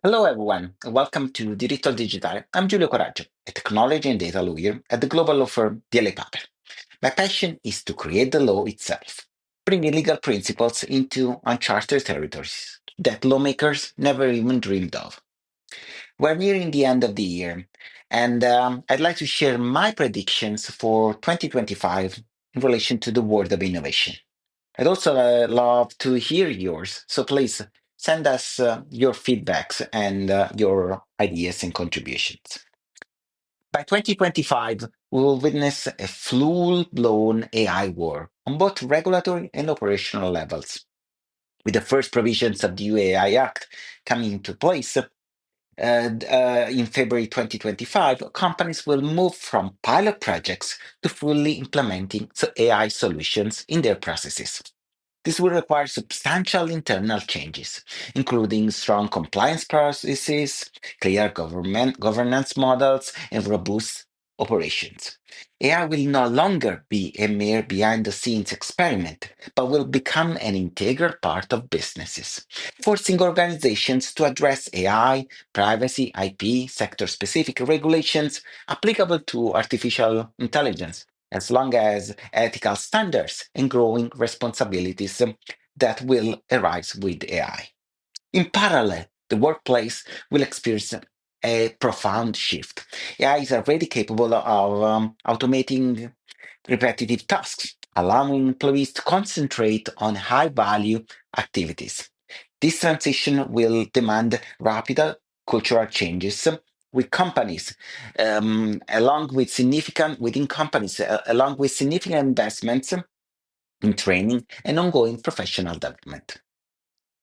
Hello, everyone, and welcome to Diritto Digitale. I'm Giulio Coraggio, a technology and data lawyer at the global law firm DLA Piper. My passion is to create the law itself, bringing legal principles into uncharted territories that lawmakers never even dreamed of. We're nearing the end of the year, and I'd like to share my predictions for 2025 in relation to the world of innovation. I'd also love to hear yours. So please send us your feedbacks and your ideas and contributions. By 2025, we will witness a full blown AI war on both regulatory and operational levels. With the first provisions of the new AI Act coming into place in February 2025, companies will move from pilot projects to fully implementing AI solutions in their processes. This will require substantial internal changes, including strong compliance processes, clear governance models, and robust operations. AI will no longer be a mere behind the scenes experiment, but will become an integral part of businesses, forcing organizations to address AI, privacy, IP, sector specific regulations applicable to artificial intelligence as long as ethical standards and growing responsibilities that will arise with AI. In parallel, the workplace will experience a profound shift. AI is already capable of automating repetitive tasks, allowing employees to concentrate on high value activities. This transition will demand rapid cultural changes with companies, along with significant within companies, along with significant investments in training and ongoing professional development.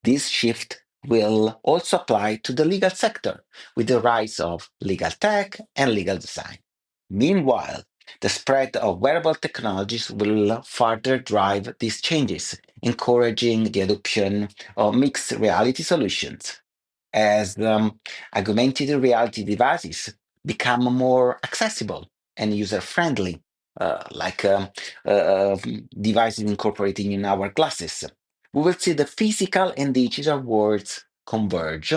This shift will also apply to the legal sector with the rise of legal tech and legal design. Meanwhile, the spread of wearable technologies will further drive these changes, encouraging the adoption of mixed reality solutions. As augmented reality devices become more accessible and user friendly, like devices incorporating in our glasses, we will see the physical and digital worlds converge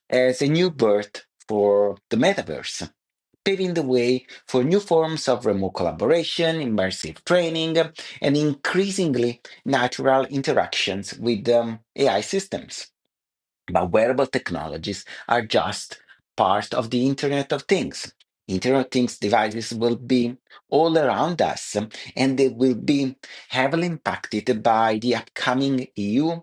as a new birth for the metaverse, paving the way for new forms of remote collaboration, immersive training, and increasingly natural interactions with AI systems. But wearable technologies are just part of the Internet of Things. Internet of Things devices will be all around us, and they will be heavily impacted by the upcoming EU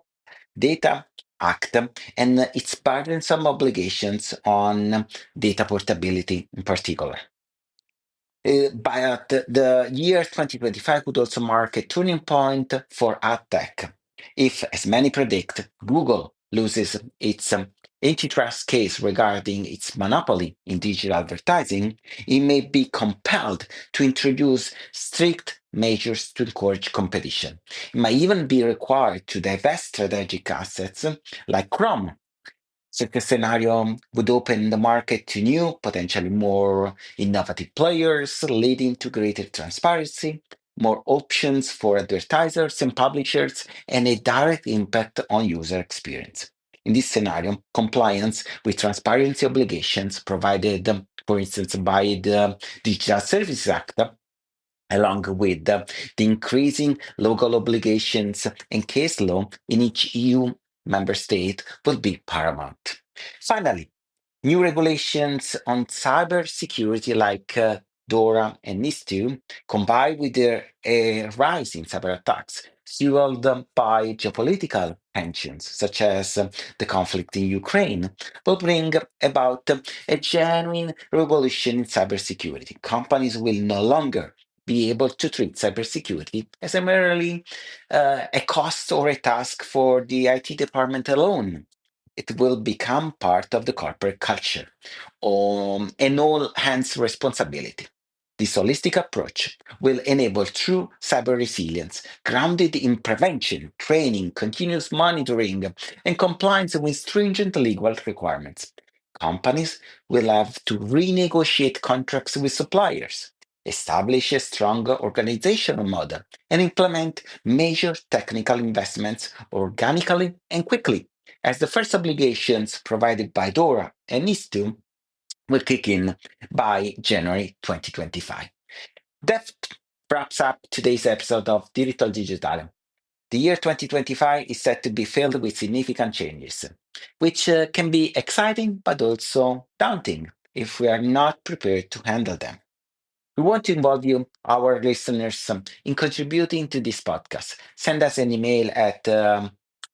Data Act and its burdensome obligations on data portability in particular. But the year 2025 could also mark a turning point for ad tech. If, as many predict, Google loses its antitrust case regarding its monopoly in digital advertising, it may be compelled to introduce strict measures to encourage competition. It might even be required to divest strategic assets like Chrome. Such a scenario would open the market to new, potentially more innovative players, leading to greater transparency, more options for advertisers and publishers, and a direct impact on user experience. In this scenario, compliance with transparency obligations provided, for instance, by the Digital Services Act, along with the increasing local obligations and case law in each EU member state will be paramount. Finally, new regulations on cybersecurity like DORA and NIS2, combined with the rise in cyber attacks, fueled by geopolitical tensions, such as the conflict in Ukraine, will bring about a genuine revolution in cybersecurity. Companies will no longer be able to treat cybersecurity as a merely a cost or a task for the IT department alone. It will become part of the corporate culture, an all hands responsibility. This holistic approach will enable true cyber resilience, grounded in prevention, training, continuous monitoring, and compliance with stringent legal requirements. Companies will have to renegotiate contracts with suppliers, establish a stronger organizational model, and implement major technical investments organically and quickly, as the first obligations provided by DORA and NIS2 will kick in by January 2025. That wraps up today's episode of Diritto Digitale. The year 2025 is set to be filled with significant changes, which can be exciting but also daunting if we are not prepared to handle them. We want to involve you, our listeners, in contributing to this podcast. Send us an email at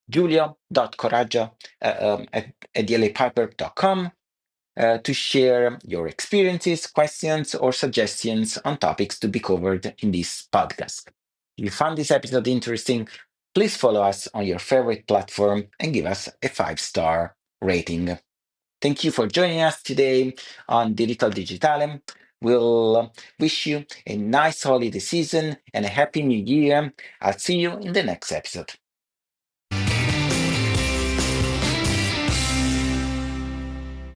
giulio.coraggio at dlapiper.com to share your experiences, questions, or suggestions on topics to be covered in this podcast. If you found this episode interesting, please follow us on your favorite platform and give us a 5-star rating. Thank you for joining us today on Digital Digitale. We'll wish you a nice holiday season and a happy new year. I'll see you in the next episode.